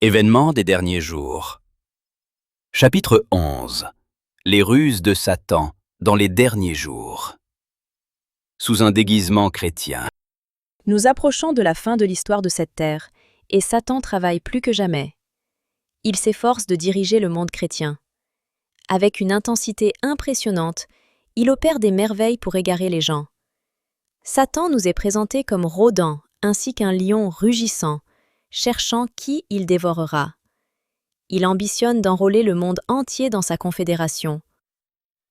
Événements des derniers jours. Chapitre 11. Les ruses de Satan dans les derniers jours. Sous un déguisement chrétien. Nous approchons de la fin de l'histoire de cette terre, et Satan travaille plus que jamais. Il s'efforce de diriger le monde chrétien. Avec une intensité impressionnante, il opère des merveilles pour égarer les gens. Satan nous est présenté comme rôdant, ainsi qu'un lion rugissant, cherchant qui il dévorera. Il ambitionne d'enrôler le monde entier dans sa confédération.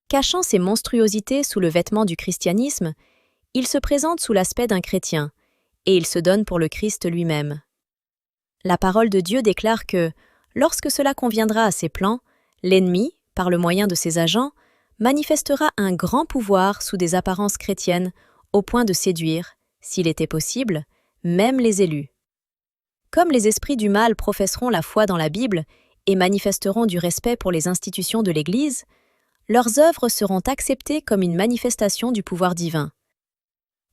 Cachant ses monstruosités sous le vêtement du christianisme, il se présente sous l'aspect d'un chrétien, et il se donne pour le Christ lui-même. La parole de Dieu déclare que, lorsque cela conviendra à ses plans, l'ennemi, par le moyen de ses agents, manifestera un grand pouvoir sous des apparences chrétiennes, au point de séduire, s'il était possible, même les élus. Comme les esprits du mal professeront la foi dans la Bible et manifesteront du respect pour les institutions de l'Église, leurs œuvres seront acceptées comme une manifestation du pouvoir divin.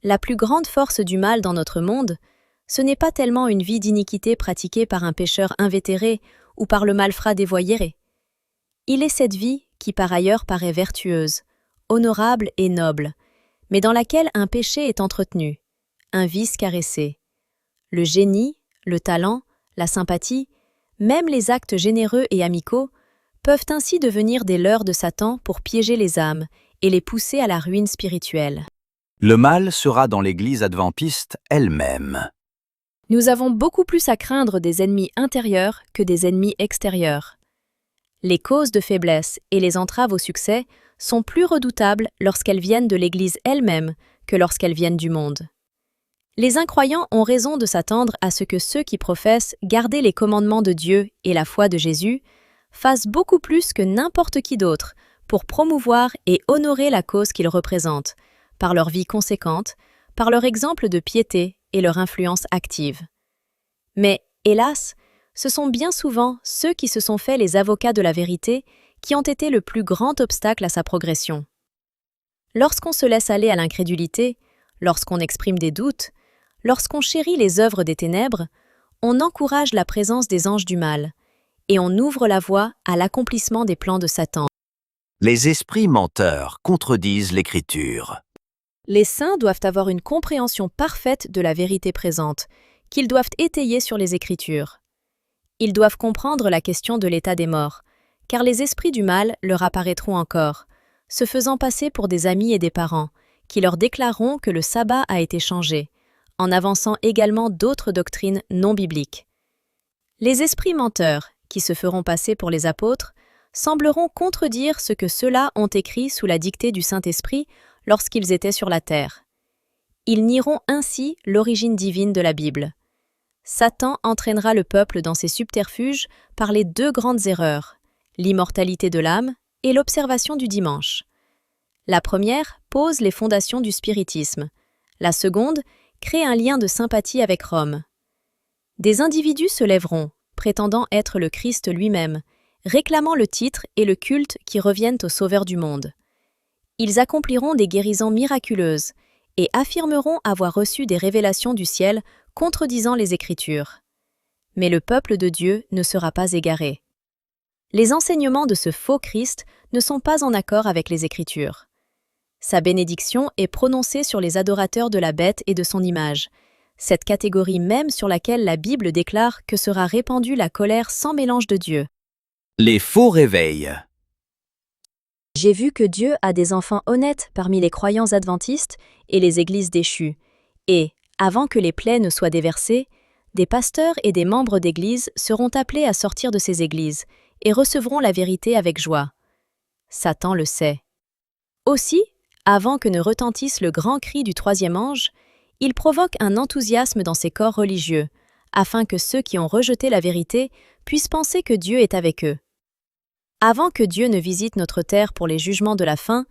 La plus grande force du mal dans notre monde, ce n'est pas tellement une vie d'iniquité pratiquée par un pécheur invétéré ou par le malfrat dévoyé. Il est cette vie qui par ailleurs paraît vertueuse, honorable et noble, mais dans laquelle un péché est entretenu, un vice caressé. Le génie, le talent, la sympathie, même les actes généreux et amicaux, peuvent ainsi devenir des leurres de Satan pour piéger les âmes et les pousser à la ruine spirituelle. Le mal sera dans l'Église adventiste elle-même. Nous avons beaucoup plus à craindre des ennemis intérieurs que des ennemis extérieurs. Les causes de faiblesse et les entraves au succès sont plus redoutables lorsqu'elles viennent de l'Église elle-même que lorsqu'elles viennent du monde. Les incroyants ont raison de s'attendre à ce que ceux qui professent garder les commandements de Dieu et la foi de Jésus fassent beaucoup plus que n'importe qui d'autre pour promouvoir et honorer la cause qu'ils représentent, par leur vie conséquente, par leur exemple de piété et leur influence active. Mais, hélas, ce sont bien souvent ceux qui se sont faits les avocats de la vérité qui ont été le plus grand obstacle à sa progression. Lorsqu'on se laisse aller à l'incrédulité, lorsqu'on exprime des doutes, lorsqu'on chérit les œuvres des ténèbres, on encourage la présence des anges du mal, et on ouvre la voie à l'accomplissement des plans de Satan. Les esprits menteurs contredisent l'Écriture. Les saints doivent avoir une compréhension parfaite de la vérité présente, qu'ils doivent étayer sur les Écritures. Ils doivent comprendre la question de l'état des morts, car les esprits du mal leur apparaîtront encore, se faisant passer pour des amis et des parents, qui leur déclareront que le sabbat a été changé, en avançant également d'autres doctrines non bibliques. Les esprits menteurs, qui se feront passer pour les apôtres, sembleront contredire ce que ceux-là ont écrit sous la dictée du Saint-Esprit lorsqu'ils étaient sur la terre. Ils nieront ainsi l'origine divine de la Bible. Satan entraînera le peuple dans ses subterfuges par les deux grandes erreurs, l'immortalité de l'âme et l'observation du dimanche. La première pose les fondations du spiritisme. La seconde crée un lien de sympathie avec Rome. Des individus se lèveront, prétendant être le Christ lui-même, réclamant le titre et le culte qui reviennent au Sauveur du monde. Ils accompliront des guérisons miraculeuses et affirmeront avoir reçu des révélations du ciel contredisant les Écritures. Mais le peuple de Dieu ne sera pas égaré. Les enseignements de ce faux Christ ne sont pas en accord avec les Écritures. Sa bénédiction est prononcée sur les adorateurs de la bête et de son image, cette catégorie même sur laquelle la Bible déclare que sera répandue la colère sans mélange de Dieu. Les faux réveils. J'ai vu que Dieu a des enfants honnêtes parmi les croyants adventistes et les églises déchues, et, avant que les plaies ne soient déversées, des pasteurs et des membres d'église seront appelés à sortir de ces églises et recevront la vérité avec joie. Satan le sait. Aussi, avant que ne retentisse le grand cri du troisième ange, il provoque un enthousiasme dans ces corps religieux, afin que ceux qui ont rejeté la vérité puissent penser que Dieu est avec eux. Avant que Dieu ne visite notre terre pour les jugements de la fin,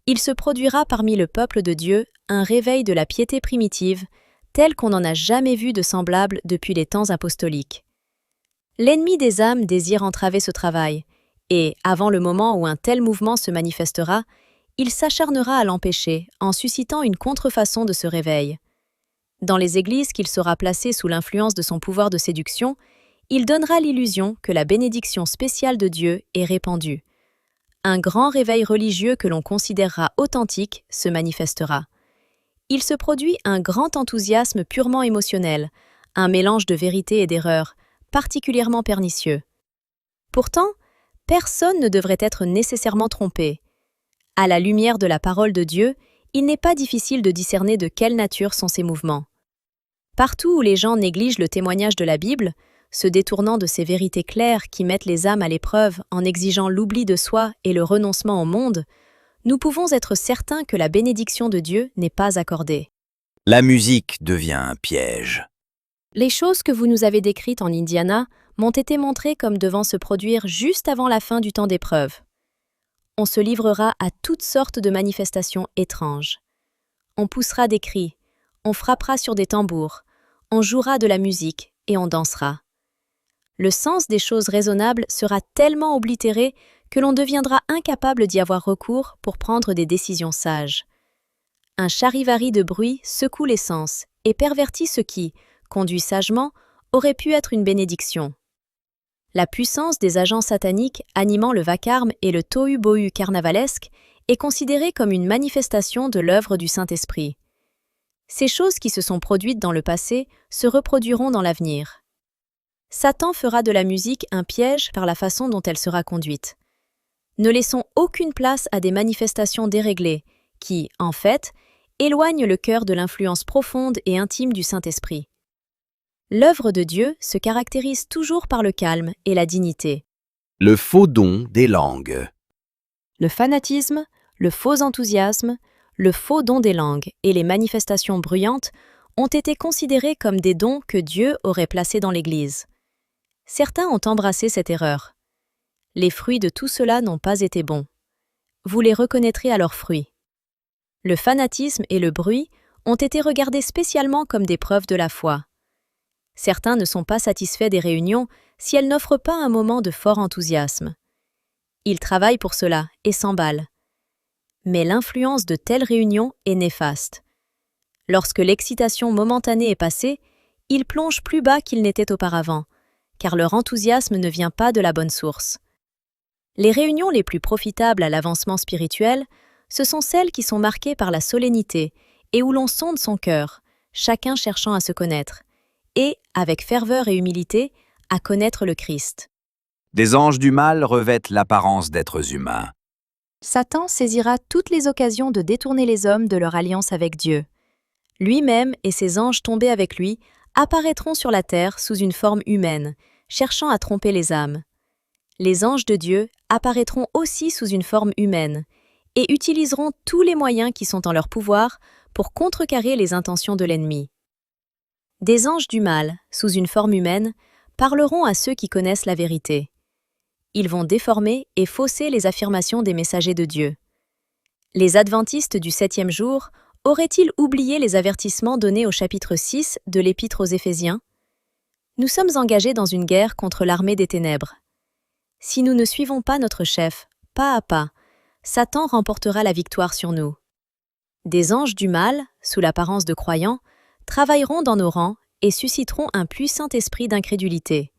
il se produira parmi le peuple de Dieu un réveil de la piété primitive, tel qu'on n'en a jamais vu de semblable depuis les temps apostoliques. L'ennemi des âmes désire entraver ce travail, et, avant le moment où un tel mouvement se manifestera, il s'acharnera à l'empêcher en suscitant une contrefaçon de ce réveil. Dans les églises qu'il saura placer sous l'influence de son pouvoir de séduction, il donnera l'illusion que la bénédiction spéciale de Dieu est répandue. Un grand réveil religieux que l'on considérera authentique se manifestera. Il se produit un grand enthousiasme purement émotionnel, un mélange de vérité et d'erreur, particulièrement pernicieux. Pourtant, personne ne devrait être nécessairement trompé. À la lumière de la parole de Dieu, il n'est pas difficile de discerner de quelle nature sont ces mouvements. Partout où les gens négligent le témoignage de la Bible, se détournant de ces vérités claires qui mettent les âmes à l'épreuve en exigeant l'oubli de soi et le renoncement au monde, nous pouvons être certains que la bénédiction de Dieu n'est pas accordée. La musique devient un piège. Les choses que vous nous avez décrites en Indiana m'ont été montrées comme devant se produire juste avant la fin du temps d'épreuve. On se livrera à toutes sortes de manifestations étranges. On poussera des cris, on frappera sur des tambours, on jouera de la musique et on dansera. Le sens des choses raisonnables sera tellement oblitéré que l'on deviendra incapable d'y avoir recours pour prendre des décisions sages. Un charivari de bruit secoue les sens et pervertit ce qui, conduit sagement, aurait pu être une bénédiction. La puissance des agents sataniques animant le vacarme et le tohu-bohu carnavalesque est considérée comme une manifestation de l'œuvre du Saint-Esprit. Ces choses qui se sont produites dans le passé se reproduiront dans l'avenir. Satan fera de la musique un piège par la façon dont elle sera conduite. Ne laissons aucune place à des manifestations déréglées qui, en fait, éloignent le cœur de l'influence profonde et intime du Saint-Esprit. L'œuvre de Dieu se caractérise toujours par le calme et la dignité. Le faux don des langues. Le fanatisme, le faux enthousiasme, le faux don des langues et les manifestations bruyantes ont été considérés comme des dons que Dieu aurait placés dans l'Église. Certains ont embrassé cette erreur. Les fruits de tout cela n'ont pas été bons. Vous les reconnaîtrez à leurs fruits. Le fanatisme et le bruit ont été regardés spécialement comme des preuves de la foi. Certains ne sont pas satisfaits des réunions si elles n'offrent pas un moment de fort enthousiasme. Ils travaillent pour cela et s'emballent. Mais l'influence de telles réunions est néfaste. Lorsque l'excitation momentanée est passée, ils plongent plus bas qu'ils n'étaient auparavant, car leur enthousiasme ne vient pas de la bonne source. Les réunions les plus profitables à l'avancement spirituel, ce sont celles qui sont marquées par la solennité et où l'on sonde son cœur, chacun cherchant à se connaître, et, avec ferveur et humilité, à connaître le Christ. Des anges du mal revêtent l'apparence d'êtres humains. Satan saisira toutes les occasions de détourner les hommes de leur alliance avec Dieu. Lui-même et ses anges tombés avec lui apparaîtront sur la terre sous une forme humaine, cherchant à tromper les âmes. Les anges de Dieu apparaîtront aussi sous une forme humaine et utiliseront tous les moyens qui sont en leur pouvoir pour contrecarrer les intentions de l'ennemi. Des anges du mal, sous une forme humaine, parleront à ceux qui connaissent la vérité. Ils vont déformer et fausser les affirmations des messagers de Dieu. Les adventistes du 7e jour auraient-ils oublié les avertissements donnés au chapitre 6 de l'Épître aux Éphésiens ? Nous sommes engagés dans une guerre contre l'armée des ténèbres. Si nous ne suivons pas notre chef, pas à pas, Satan remportera la victoire sur nous. Des anges du mal, sous l'apparence de croyants, travailleront dans nos rangs et susciteront un puissant esprit d'incrédulité.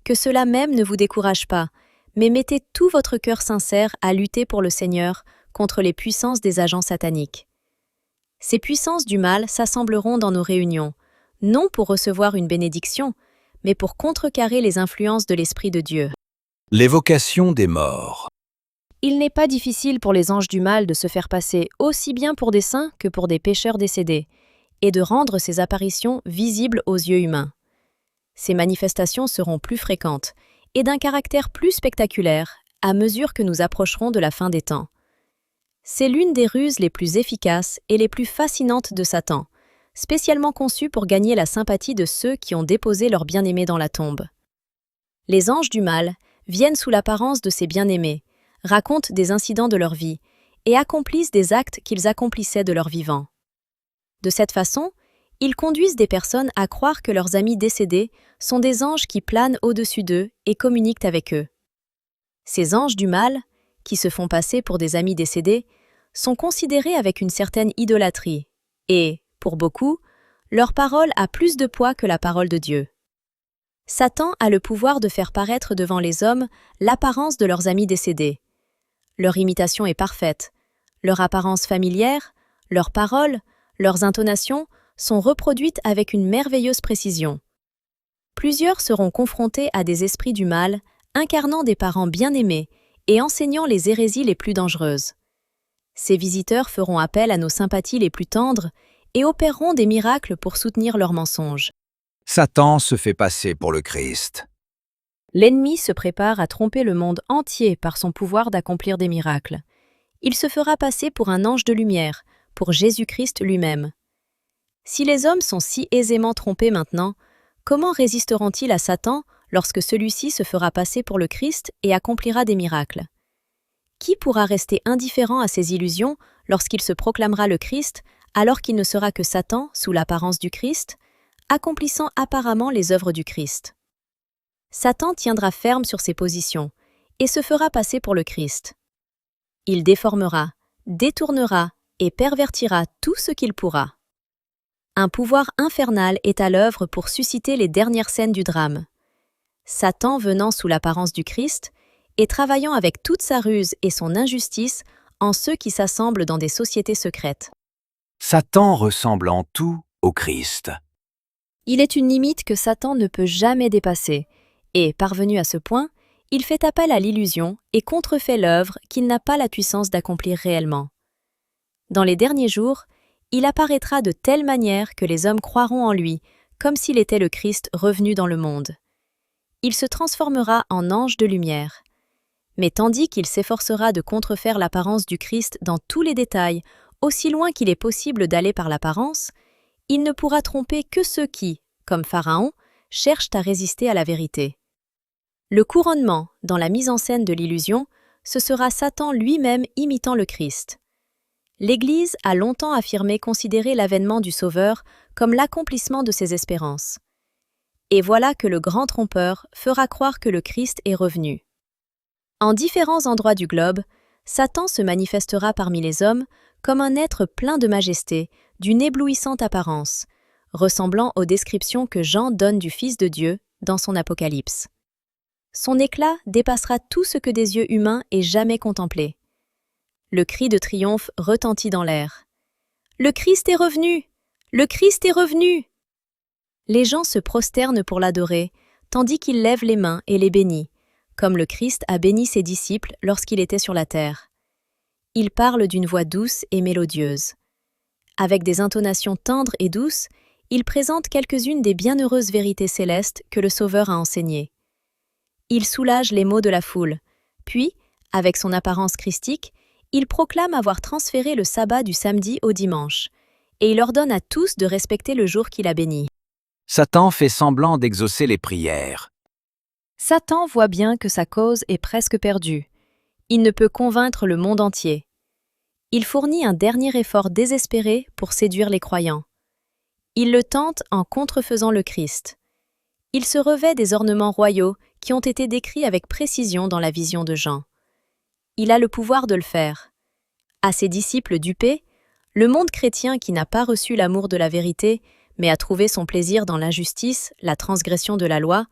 Que cela même ne vous décourage pas, mais mettez tout votre cœur sincère à lutter pour le Seigneur contre les puissances des agents sataniques. Ces puissances du mal s'assembleront dans nos réunions, non pour recevoir une bénédiction, mais pour contrecarrer les influences de l'Esprit de Dieu. L'évocation des morts. Il n'est pas difficile pour les anges du mal de se faire passer aussi bien pour des saints que pour des pécheurs décédés, et de rendre ces apparitions visibles aux yeux humains. Ces manifestations seront plus fréquentes et d'un caractère plus spectaculaire à mesure que nous approcherons de la fin des temps. C'est l'une des ruses les plus efficaces et les plus fascinantes de Satan, spécialement conçue pour gagner la sympathie de ceux qui ont déposé leurs bien-aimés dans la tombe. Les anges du mal viennent sous l'apparence de ces bien-aimés, racontent des incidents de leur vie et accomplissent des actes qu'ils accomplissaient de leur vivant. De cette façon, ils conduisent des personnes à croire que leurs amis décédés sont des anges qui planent au-dessus d'eux et communiquent avec eux. Ces anges du mal, qui se font passer pour des amis décédés, sont considérés avec une certaine idolâtrie et, pour beaucoup, leur parole a plus de poids que la parole de Dieu. Satan a le pouvoir de faire paraître devant les hommes l'apparence de leurs amis décédés. Leur imitation est parfaite. Leur apparence familière, leurs paroles, leurs intonations sont reproduites avec une merveilleuse précision. Plusieurs seront confrontés à des esprits du mal, incarnant des parents bien-aimés et enseignant les hérésies les plus dangereuses. Ces visiteurs feront appel à nos sympathies les plus tendres et opéreront des miracles pour soutenir leurs mensonges. Satan se fait passer pour le Christ. L'ennemi se prépare à tromper le monde entier par son pouvoir d'accomplir des miracles. Il se fera passer pour un ange de lumière, pour Jésus-Christ lui-même. Si les hommes sont si aisément trompés maintenant, comment résisteront-ils à Satan lorsque celui-ci se fera passer pour le Christ et accomplira des miracles? Qui pourra rester indifférent à ces illusions lorsqu'il se proclamera le Christ, alors qu'il ne sera que Satan sous l'apparence du Christ, accomplissant apparemment les œuvres du Christ? Satan tiendra ferme sur ses positions et se fera passer pour le Christ. Il déformera, détournera et pervertira tout ce qu'il pourra. Un pouvoir infernal est à l'œuvre pour susciter les dernières scènes du drame. Satan venant sous l'apparence du Christ et travaillant avec toute sa ruse et son injustice en ceux qui s'assemblent dans des sociétés secrètes. Satan ressemble en tout au Christ. Il est une limite que Satan ne peut jamais dépasser, et, parvenu à ce point, il fait appel à l'illusion et contrefait l'œuvre qu'il n'a pas la puissance d'accomplir réellement. Dans les derniers jours, il apparaîtra de telle manière que les hommes croiront en lui, comme s'il était le Christ revenu dans le monde. Il se transformera en ange de lumière. Mais tandis qu'il s'efforcera de contrefaire l'apparence du Christ dans tous les détails, aussi loin qu'il est possible d'aller par l'apparence, il ne pourra tromper que ceux qui, comme Pharaon, cherchent à résister à la vérité. Le couronnement, dans la mise en scène de l'illusion, ce sera Satan lui-même imitant le Christ. L'Église a longtemps affirmé considérer l'avènement du Sauveur comme l'accomplissement de ses espérances. Et voilà que le grand trompeur fera croire que le Christ est revenu. En différents endroits du globe, Satan se manifestera parmi les hommes comme un être plein de majesté, d'une éblouissante apparence, ressemblant aux descriptions que Jean donne du Fils de Dieu dans son Apocalypse. Son éclat dépassera tout ce que des yeux humains aient jamais contemplé. Le cri de triomphe retentit dans l'air. « Le Christ est revenu! Le Christ est revenu !» Les gens se prosternent pour l'adorer, tandis qu'il lève les mains et les bénit, comme le Christ a béni ses disciples lorsqu'il était sur la terre. Il parle d'une voix douce et mélodieuse. Avec des intonations tendres et douces, il présente quelques-unes des bienheureuses vérités célestes que le Sauveur a enseignées. Il soulage les maux de la foule, puis, avec son apparence christique, il proclame avoir transféré le sabbat du samedi au dimanche, et il ordonne à tous de respecter le jour qu'il a béni. Satan fait semblant d'exaucer les prières. Satan voit bien que sa cause est presque perdue. Il ne peut convaincre le monde entier. Il fournit un dernier effort désespéré pour séduire les croyants. Il le tente en contrefaisant le Christ. Il se revêt des ornements royaux qui ont été décrits avec précision dans la vision de Jean. Il a le pouvoir de le faire. À ses disciples dupés, le monde chrétien qui n'a pas reçu l'amour de la vérité, mais a trouvé son plaisir dans l'injustice, la transgression de la loi,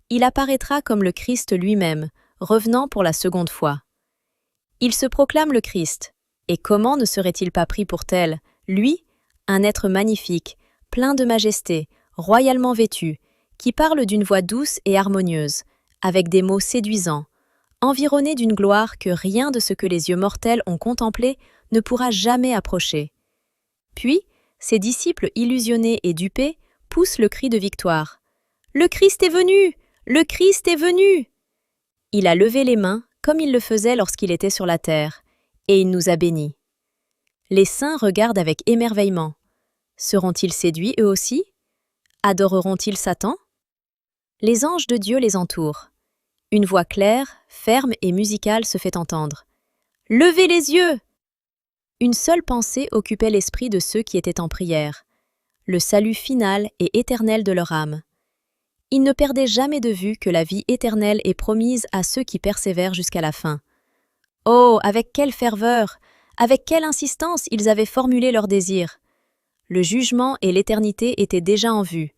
il apparaîtra comme le Christ lui-même, revenant pour la seconde fois. Il se proclame le Christ, et comment ne serait-il pas pris pour tel, lui, un être magnifique, plein de majesté, royalement vêtu, qui parle d'une voix douce et harmonieuse, avec des mots séduisants, environné d'une gloire que rien de ce que les yeux mortels ont contemplé ne pourra jamais approcher. Puis, ses disciples illusionnés et dupés poussent le cri de victoire. « Le Christ est venu! Le Christ est venu !» Il a levé les mains comme il le faisait lorsqu'il était sur la terre, et il nous a bénis. Les saints regardent avec émerveillement. Seront-ils séduits eux aussi? Adoreront-ils Satan? Les anges de Dieu les entourent. Une voix claire, ferme et musicale se fait entendre. « Levez les yeux !» Une seule pensée occupait l'esprit de ceux qui étaient en prière, le salut final et éternel de leur âme. Ils ne perdaient jamais de vue que la vie éternelle est promise à ceux qui persévèrent jusqu'à la fin. Oh, avec quelle ferveur, avec quelle insistance ils avaient formulé leurs désirs. Le jugement et l'éternité étaient déjà en vue.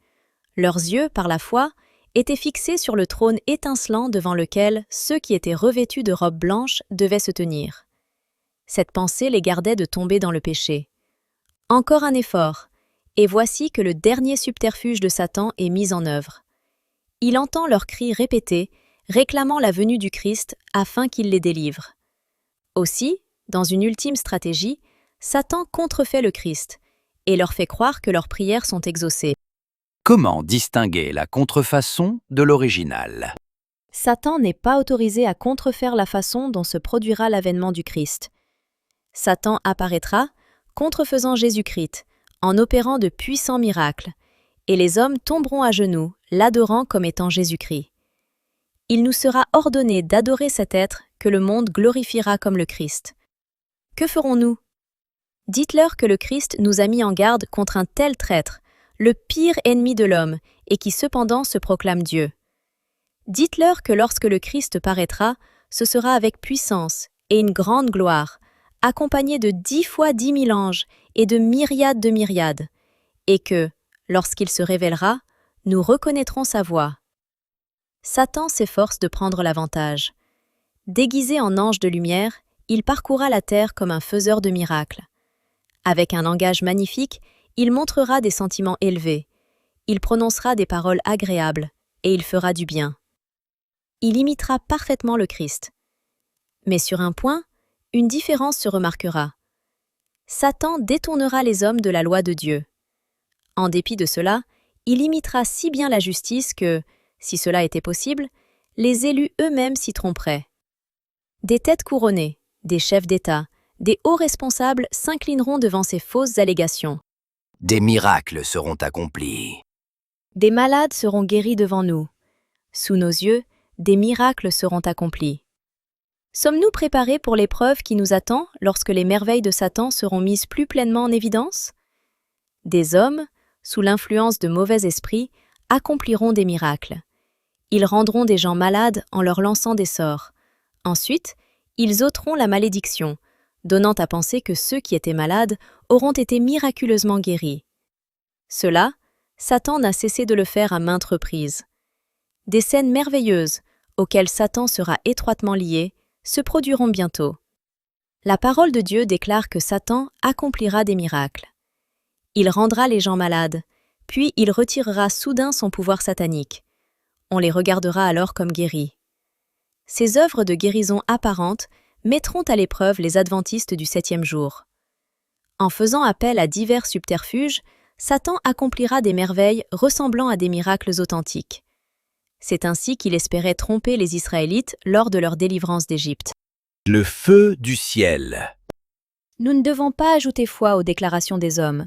Leurs yeux, par la foi, était fixé sur le trône étincelant devant lequel ceux qui étaient revêtus de robes blanches devaient se tenir. Cette pensée les gardait de tomber dans le péché. Encore un effort, et voici que le dernier subterfuge de Satan est mis en œuvre. Il entend leurs cris répétés, réclamant la venue du Christ afin qu'il les délivre. Aussi, dans une ultime stratégie, Satan contrefait le Christ et leur fait croire que leurs prières sont exaucées. Comment distinguer la contrefaçon de l'original? Satan n'est pas autorisé à contrefaire la façon dont se produira l'avènement du Christ. Satan apparaîtra, contrefaisant Jésus-Christ, en opérant de puissants miracles, et les hommes tomberont à genoux, l'adorant comme étant Jésus-Christ. Il nous sera ordonné d'adorer cet être que le monde glorifiera comme le Christ. Que ferons-nous? Dites-leur que le Christ nous a mis en garde contre un tel traître, le pire ennemi de l'homme, et qui cependant se proclame Dieu. Dites-leur que lorsque le Christ paraîtra, ce sera avec puissance et une grande gloire, accompagné de 10 fois 10 000 anges et de myriades, et que, lorsqu'il se révélera, nous reconnaîtrons sa voix. Satan s'efforce de prendre l'avantage. Déguisé en ange de lumière, il parcourra la terre comme un faiseur de miracles. Avec un langage magnifique, il montrera des sentiments élevés. Il prononcera des paroles agréables et il fera du bien. Il imitera parfaitement le Christ. Mais sur un point, une différence se remarquera. Satan détournera les hommes de la loi de Dieu. En dépit de cela, il imitera si bien la justice que, si cela était possible, les élus eux-mêmes s'y tromperaient. Des têtes couronnées, des chefs d'État, des hauts responsables s'inclineront devant ces fausses allégations. Des miracles seront accomplis. Des malades seront guéris devant nous. Sous nos yeux, des miracles seront accomplis. Sommes-nous préparés pour l'épreuve qui nous attend lorsque les merveilles de Satan seront mises plus pleinement en évidence? Des hommes, sous l'influence de mauvais esprits, accompliront des miracles. Ils rendront des gens malades en leur lançant des sorts. Ensuite, ils ôteront la malédiction, donnant à penser que ceux qui étaient malades auront été miraculeusement guéris. Cela, Satan n'a cessé de le faire à maintes reprises. Des scènes merveilleuses, auxquelles Satan sera étroitement lié, se produiront bientôt. La parole de Dieu déclare que Satan accomplira des miracles. Il rendra les gens malades, puis il retirera soudain son pouvoir satanique. On les regardera alors comme guéris. Ces œuvres de guérison apparentes mettront à l'épreuve les adventistes du 7e jour. En faisant appel à divers subterfuges, Satan accomplira des merveilles ressemblant à des miracles authentiques. C'est ainsi qu'il espérait tromper les Israélites lors de leur délivrance d'Égypte. Le feu du ciel. Nous ne devons pas ajouter foi aux déclarations des hommes.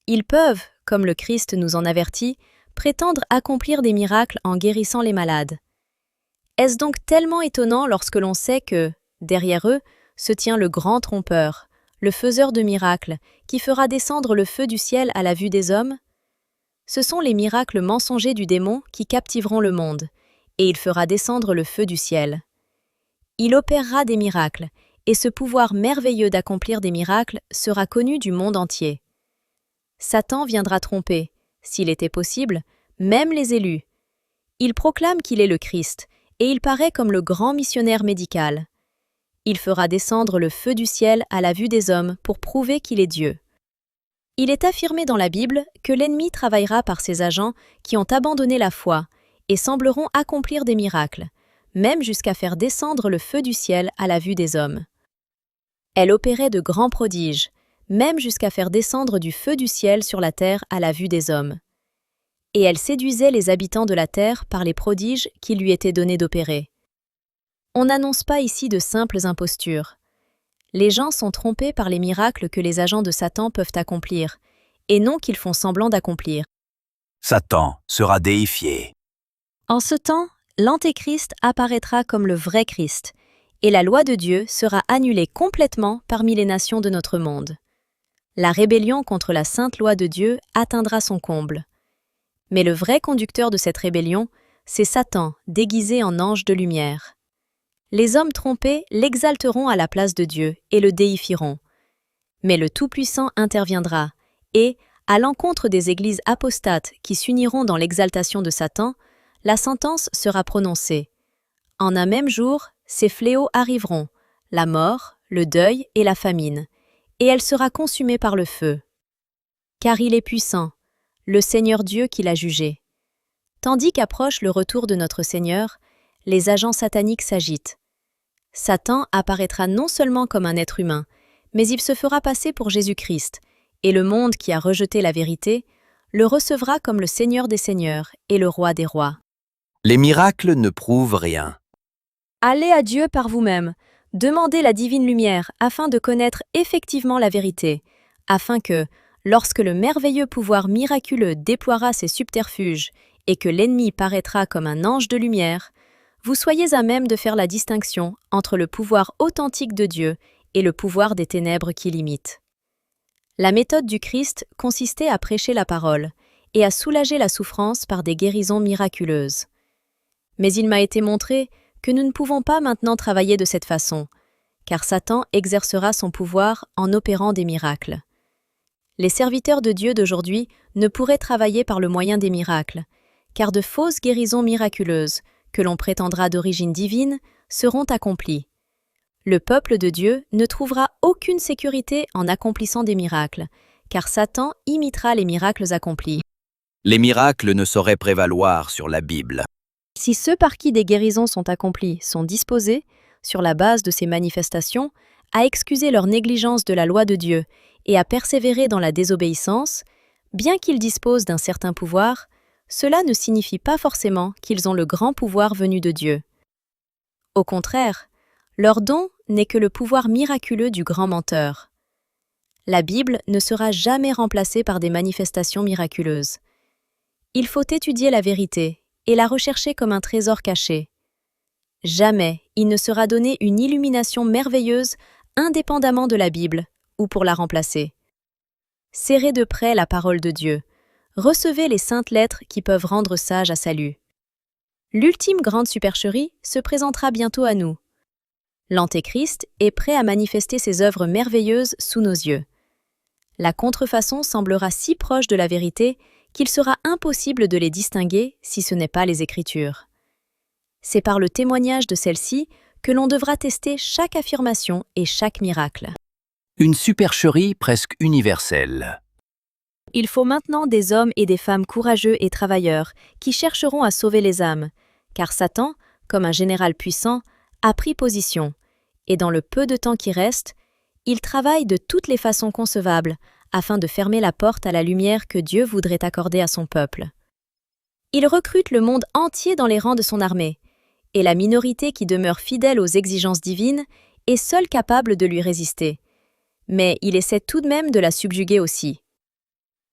Ils peuvent, comme le Christ nous en avertit, prétendre accomplir des miracles en guérissant les malades. Est-ce donc tellement étonnant lorsque l'on sait que, derrière eux, se tient le grand trompeur, le faiseur de miracles, qui fera descendre le feu du ciel à la vue des hommes? Ce sont les miracles mensongers du démon qui captiveront le monde, et il fera descendre le feu du ciel. Il opérera des miracles, et ce pouvoir merveilleux d'accomplir des miracles sera connu du monde entier. Satan viendra tromper, s'il était possible, même les élus. Il proclame qu'il est le Christ, et il paraît comme le grand missionnaire médical. Il fera descendre le feu du ciel à la vue des hommes pour prouver qu'il est Dieu. Il est affirmé dans la Bible que l'ennemi travaillera par ses agents qui ont abandonné la foi et sembleront accomplir des miracles, même jusqu'à faire descendre le feu du ciel à la vue des hommes. Elle opérait de grands prodiges, même jusqu'à faire descendre du feu du ciel sur la terre à la vue des hommes. Et elle séduisait les habitants de la terre par les prodiges qui lui étaient donnés d'opérer. On n'annonce pas ici de simples impostures. Les gens sont trompés par les miracles que les agents de Satan peuvent accomplir, et non qu'ils font semblant d'accomplir. Satan sera déifié. En ce temps, l'Antéchrist apparaîtra comme le vrai Christ, et la loi de Dieu sera annulée complètement parmi les nations de notre monde. La rébellion contre la sainte loi de Dieu atteindra son comble. Mais le vrai conducteur de cette rébellion, c'est Satan, déguisé en ange de lumière. Les hommes trompés l'exalteront à la place de Dieu et le déifieront. Mais le Tout-Puissant interviendra et, à l'encontre des églises apostates qui s'uniront dans l'exaltation de Satan, la sentence sera prononcée. En un même jour, ces fléaux arriveront, la mort, le deuil et la famine, et elle sera consumée par le feu. Car il est puissant, le Seigneur Dieu qui l'a jugé. Tandis qu'approche le retour de notre Seigneur, les agents sataniques s'agitent. Satan apparaîtra non seulement comme un être humain, mais il se fera passer pour Jésus-Christ, et le monde qui a rejeté la vérité le recevra comme le Seigneur des Seigneurs et le Roi des Rois. Les miracles ne prouvent rien. Allez à Dieu par vous-même, demandez la divine lumière afin de connaître effectivement la vérité, afin que, lorsque le merveilleux pouvoir miraculeux déploiera ses subterfuges et que l'ennemi paraîtra comme un ange de lumière, vous soyez à même de faire la distinction entre le pouvoir authentique de Dieu et le pouvoir des ténèbres qui l'imitent. La méthode du Christ consistait à prêcher la parole et à soulager la souffrance par des guérisons miraculeuses. Mais il m'a été montré que nous ne pouvons pas maintenant travailler de cette façon, car Satan exercera son pouvoir en opérant des miracles. Les serviteurs de Dieu d'aujourd'hui ne pourraient travailler par le moyen des miracles, car de fausses guérisons miraculeuses, que l'on prétendra d'origine divine, seront accomplies. Le peuple de Dieu ne trouvera aucune sécurité en accomplissant des miracles, car Satan imitera les miracles accomplis. Les miracles ne sauraient prévaloir sur la Bible. Si ceux par qui des guérisons sont accomplies sont disposés, sur la base de ces manifestations, à excuser leur négligence de la loi de Dieu et à persévérer dans la désobéissance, bien qu'ils disposent d'un certain pouvoir, cela ne signifie pas forcément qu'ils ont le grand pouvoir venu de Dieu. Au contraire, leur don n'est que le pouvoir miraculeux du grand menteur. La Bible ne sera jamais remplacée par des manifestations miraculeuses. Il faut étudier la vérité et la rechercher comme un trésor caché. Jamais il ne sera donné une illumination merveilleuse indépendamment de la Bible ou pour la remplacer. Serrez de près la parole de Dieu. Recevez les saintes lettres qui peuvent rendre sage à salut. L'ultime grande supercherie se présentera bientôt à nous. L'Antéchrist est prêt à manifester ses œuvres merveilleuses sous nos yeux. La contrefaçon semblera si proche de la vérité qu'il sera impossible de les distinguer si ce n'est pas les Écritures. C'est par le témoignage de celle-ci que l'on devra tester chaque affirmation et chaque miracle. Une supercherie presque universelle. Il faut maintenant des hommes et des femmes courageux et travailleurs qui chercheront à sauver les âmes, car Satan, comme un général puissant, a pris position, et dans le peu de temps qui reste, il travaille de toutes les façons concevables afin de fermer la porte à la lumière que Dieu voudrait accorder à son peuple. Il recrute le monde entier dans les rangs de son armée, et la minorité qui demeure fidèle aux exigences divines est seule capable de lui résister. Mais il essaie tout de même de la subjuguer aussi.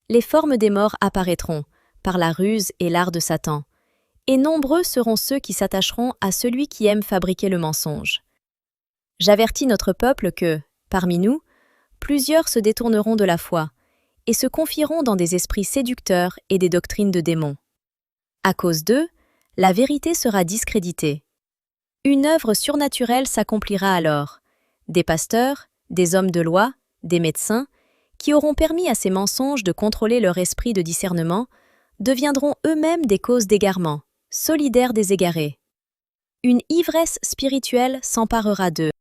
Les formes des morts apparaîtront, par la ruse et l'art de Satan, et nombreux seront ceux qui s'attacheront à celui qui aime fabriquer le mensonge. J'avertis notre peuple que, parmi nous, plusieurs se détourneront de la foi et se confieront dans des esprits séducteurs et des doctrines de démons. À cause d'eux, la vérité sera discréditée. Une œuvre surnaturelle s'accomplira alors. Des pasteurs, des hommes de loi, des médecins, qui auront permis à ces mensonges de contrôler leur esprit de discernement, deviendront eux-mêmes des causes d'égarement, solidaires des égarés. Une ivresse spirituelle s'emparera d'eux.